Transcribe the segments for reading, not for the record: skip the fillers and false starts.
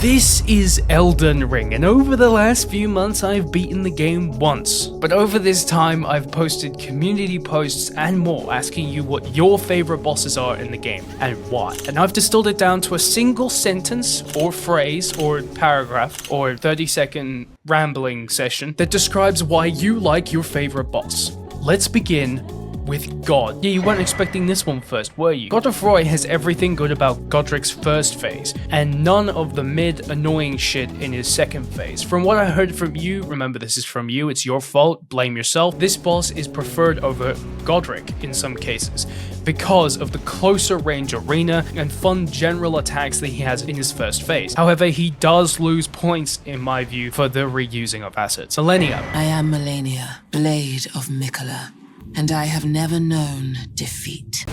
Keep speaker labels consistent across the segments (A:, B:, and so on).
A: This is Elden Ring, and over the last few months I've beaten the game once. But over this time I've posted community posts and more asking you what your favorite bosses are in the game, and why. And I've distilled it down to a single sentence, or phrase, or paragraph, or 30-second rambling session that describes why you like your favorite boss. Let's begin with God. Yeah, you weren't expecting this one first, were you? Godofroy has everything good about Godrick's first phase, and none of the mid-annoying shit in his second phase. From what I heard from you, remember this is from you, it's your fault, blame yourself, this boss is preferred over Godrick in some cases, because of the closer range arena and fun general attacks that he has in his first phase. However, he does lose points, in my view, for the reusing of assets. Malenia.
B: I am Malenia, Blade of 𝗖𝗿𝗍𝗀𝗃, and I have never known defeat.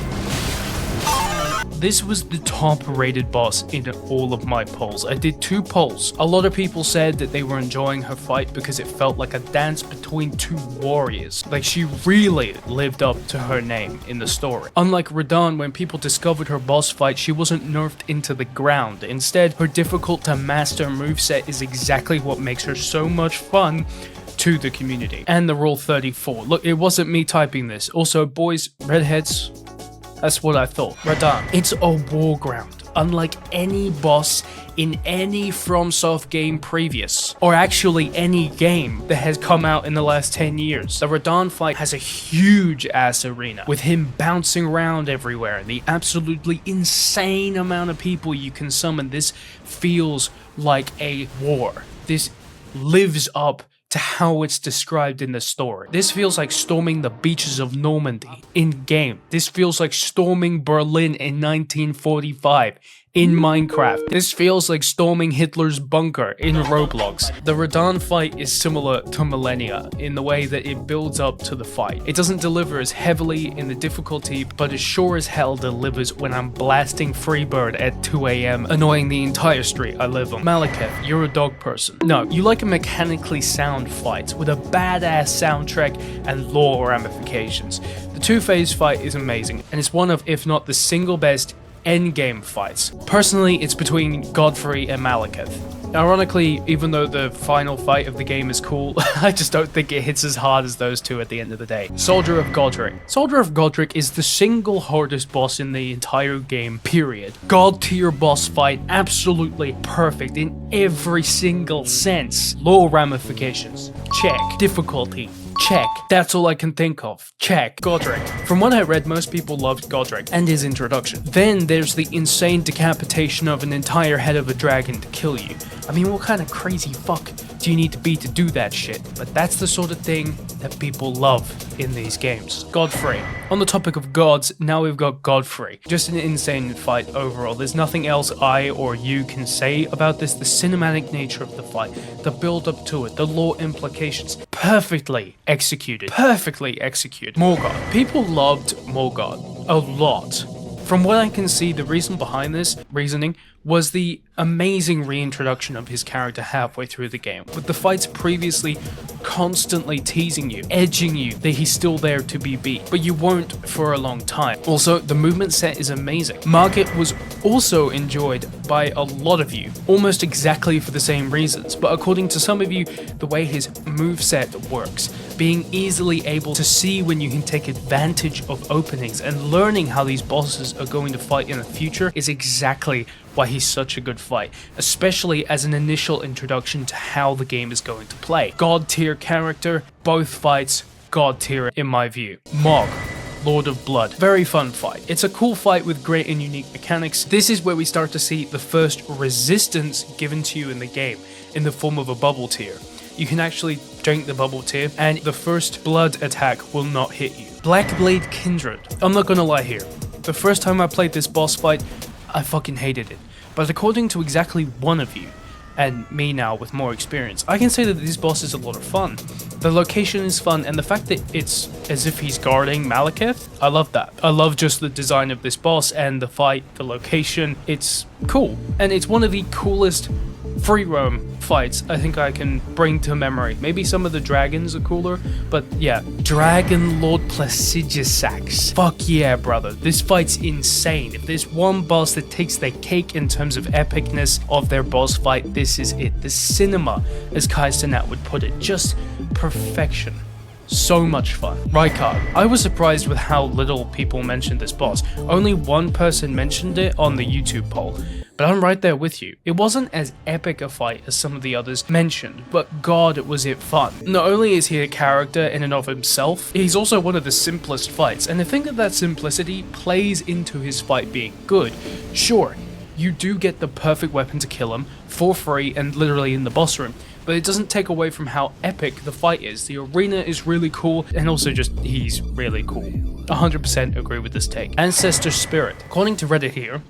A: This was the top rated boss in all of my polls. I did 2 polls. A lot of people said that they were enjoying her fight because it felt like a dance between 2 warriors. Like, she really lived up to her name in the story. Unlike Radahn, when people discovered her boss fight, she wasn't nerfed into the ground. Instead, her difficult to master moveset is exactly what makes her so much fun to the community. And the Rule 34. Look, it wasn't me typing this. Also, boys, redheads, that's what I thought. Radahn. It's a war ground, unlike any boss in any FromSoft game previous, or actually any game that has come out in the last 10 years. The Radahn fight has a huge ass arena, with him bouncing around everywhere, and the absolutely insane amount of people you can summon. This feels like a war. This lives up to how it's described in the story. This feels like storming the beaches of Normandy in-game. This feels like storming Berlin in 1945 in Minecraft. This feels like storming Hitler's bunker in Roblox. The Radahn fight is similar to Malenia in the way that it builds up to the fight. It doesn't deliver as heavily in the difficulty, but it sure as hell delivers when I'm blasting Freebird at 2 AM, annoying the entire street I live on. Maliketh, you're a dog person. No, you like a mechanically sound fight with a badass soundtrack and lore ramifications. The 2-phase fight is amazing, and it's one of, if not the single best, endgame fights. Personally, it's between Godfrey and Maliketh. Ironically, even though the final fight of the game is cool, I just don't think it hits as hard as those two at the end of the day. Soldier of Godrick. Soldier of Godrick is the single hardest boss in the entire game, period. God tier boss fight, absolutely perfect in every single sense. Lore ramifications, check. Difficulty, check. That's all I can think of. Check. Godrick. From what I read, most people loved Godrick and his introduction. Then there's the insane decapitation of an entire head of a dragon to kill you. I mean, what kind of crazy fuck do you need to be to do that shit? But that's the sort of thing that people love in these games. Godfrey. On the topic of gods, now we've got Godfrey. Just an insane fight overall. There's nothing else I or you can say about this. The cinematic nature of the fight, the build up to it, the lore implications, perfectly executed. Perfectly executed. Morgott. People loved Morgott a lot. From what I can see, the reason behind this reasoning was the amazing reintroduction of his character halfway through the game, with the fights previously constantly teasing you, edging you that he's still there to be beat, but you won't for a long time. Also, the movement set is amazing. Margit was also enjoyed by a lot of you, almost exactly for the same reasons, but according to some of you, the way his moveset works, being easily able to see when you can take advantage of openings and learning how these bosses are going to fight in the future is exactly why he's such a good fight, especially as an initial introduction to how the game is going to play. God tier character, both fights, God tier in my view. Mohg, Lord of Blood. Very fun fight. It's a cool fight with great and unique mechanics. This is where we start to see the first resistance given to you in the game, in the form of a bubble tier. You can actually drink the bubble tier, and the first blood attack will not hit you. Blackblade Kindred. I'm not gonna lie here. The first time I played this boss fight, I fucking hated it. But according to exactly one of you, and me now with more experience, I can say that this boss is a lot of fun. The location is fun, and the fact that it's as if he's guarding Maliketh, I love that. I love just the design of this boss and the fight, the location, it's cool. And it's one of the coolest free roam fights I think I can bring to memory. Maybe some of the dragons are cooler, but yeah. Dragon Lord 𝗿𝗍𝗍𝗍𝗍. Fuck yeah, brother. This fight's insane. If there's one boss that takes the cake in terms of epicness of their boss fight, this is it. The cinema, as 𝗖𝗍𝗍𝗍𝗍 would put it. Just perfection. So much fun. 𝗖𝗏𝗏𝗍. I was surprised with how little people mentioned this boss. Only one person mentioned it on the YouTube poll, but I'm right there with you. It wasn't as epic a fight as some of the others mentioned, but god was it fun. Not only is he a character in and of himself, he's also one of the simplest fights, and I think that simplicity plays into his fight being good. Sure, you do get the perfect weapon to kill him for free and literally in the boss room, but it doesn't take away from how epic the fight is. The arena is really cool, and also just he's really cool. 100% agree with this take. Ancestor Spirit. According to Reddit here,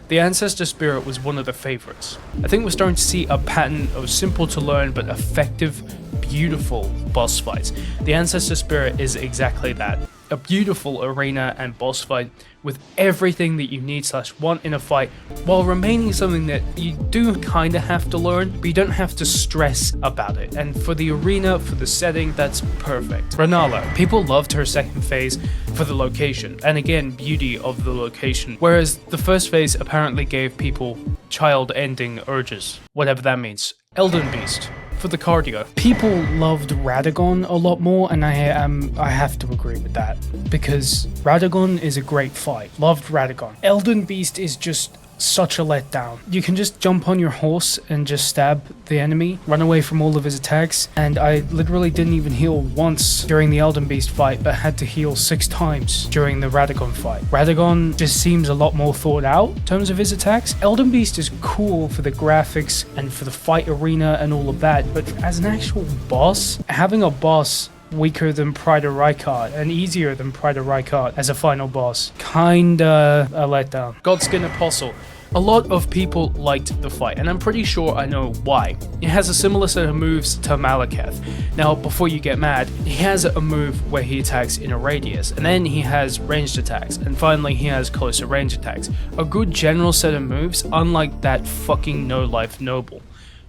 A: the Ancestor Spirit was one of the favorites. I think we're starting to see a pattern of simple to learn but effective, beautiful boss fights. The Ancestor Spirit is exactly that. A beautiful arena and boss fight with everything that you need / want in a fight, while remaining something that you do kinda have to learn, but you don't have to stress about it. And for the arena, for the setting, that's perfect. Rennala. People loved her second phase for the location, and again, beauty of the location, whereas the first phase apparently gave people child-ending urges, whatever that means. Elden Beast. For the cardio. People loved Radahn a lot more, and I have to agree with that, because Radahn is a great fight. Loved Radahn. Elden Beast is just such a letdown. You can just jump on your horse and just stab the enemy, run away from all of his attacks, and I literally didn't even heal once during the Elden Beast fight, but had to heal 6 times during the Radahn fight. Radahn just seems a lot more thought out in terms of his attacks. Elden Beast is cool for the graphics and for the fight arena and all of that, but as an actual boss, having a boss weaker than Pride of Rykard and easier than Pride of Rykard as a final boss, kinda a letdown. Godskin Apostle. A lot of people liked the fight, and I'm pretty sure I know why. It has a similar set of moves to Maliketh. Now, before you get mad, he has a move where he attacks in a radius, and then he has ranged attacks, and finally he has closer range attacks. A good general set of moves, unlike that fucking no-life noble.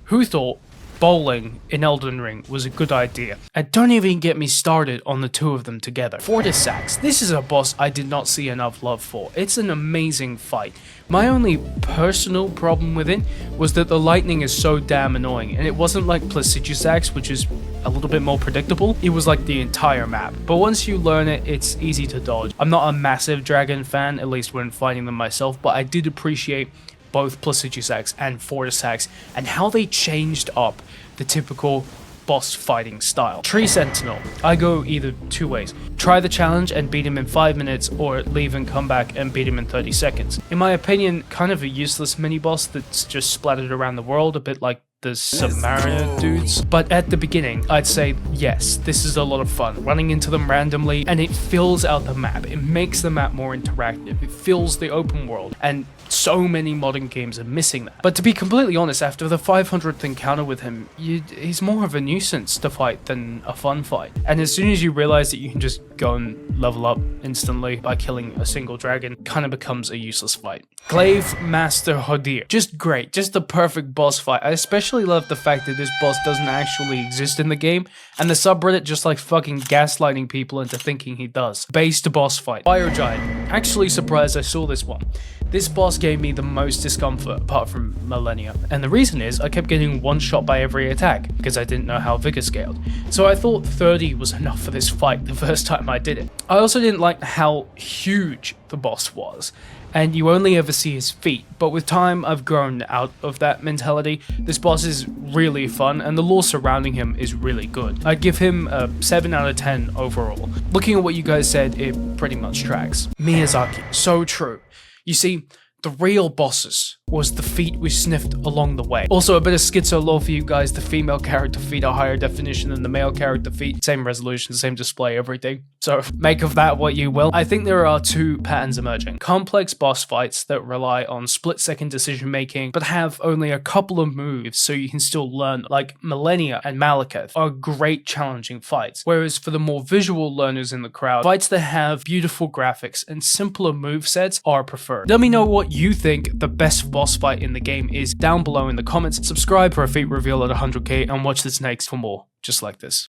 A: Who thought bowling in Elden Ring was a good idea? And don't even get me started on the two of them together. 𝗿𝗏𝗍𝗍𝗍𝗍. This is a boss I did not see enough love for. It's an amazing fight. My only personal problem with it was that the lightning is so damn annoying, and it wasn't like 𝗿𝗏𝗍𝗍𝗍𝗍, which is a little bit more predictable. It was like the entire map, but once you learn it, it's easy to dodge. I'm not a massive dragon fan, at least when fighting them myself, but I did appreciate both 𝗿𝗏𝗍𝗍𝗍𝗍 and 𝗿𝗏𝗍𝗍𝗍𝗍 and how they changed up the typical boss fighting style. Tree Sentinel. I go either two ways. Try the challenge and beat him in 5 minutes, or leave and come back and beat him in 30 seconds. In my opinion, kind of a useless mini-boss that's just splattered around the world, a bit like the Submariner dudes. But at the beginning, I'd say yes, this is a lot of fun, running into them randomly, and it fills out the map. It makes the map more interactive. It fills the open world, and so many modern games are missing that. But to be completely honest, after the 500th encounter with him, he's more of a nuisance to fight than a fun fight. And as soon as you realize that you can just go and level up instantly by killing a single dragon, kind of becomes a useless fight. Glaive Master 𝗿𝗏𝗍𝗍𝗍. Just great, just the perfect boss fight. I especially love the fact that this boss doesn't actually exist in the game, and the subreddit just like fucking gaslighting people into thinking he does. Based boss fight. Fire Giant. Actually surprised I saw this one. This boss gave me the most discomfort apart from Malenia, and the reason is I kept getting one shot by every attack because I didn't know how vigor scaled. So I thought 30 was enough for this fight the first time I did it. I also didn't like how huge the boss was, and you only ever see his feet, but with time I've grown out of that mentality. This boss is really fun, and the lore surrounding him is really good. I'd give him a 7 out of 10 overall. Looking at what you guys said, it pretty much tracks. Miyazaki, so true. You see, the real bosses was the feet we sniffed along the way. Also, a bit of schizo lore for you guys. The female character feet are higher definition than the male character feet. Same resolution, same display, everything. So make of that what you will. I think there are two patterns emerging. Complex boss fights that rely on split-second decision making, but have only a couple of moves so you can still learn, like Malenia and Maliketh are great challenging fights. Whereas for the more visual learners in the crowd, fights that have beautiful graphics and simpler movesets are preferred. Let me know what you think the best boss fight in the game is down below in the comments. Subscribe for a feat reveal at 100k and watch this next for more, just like this.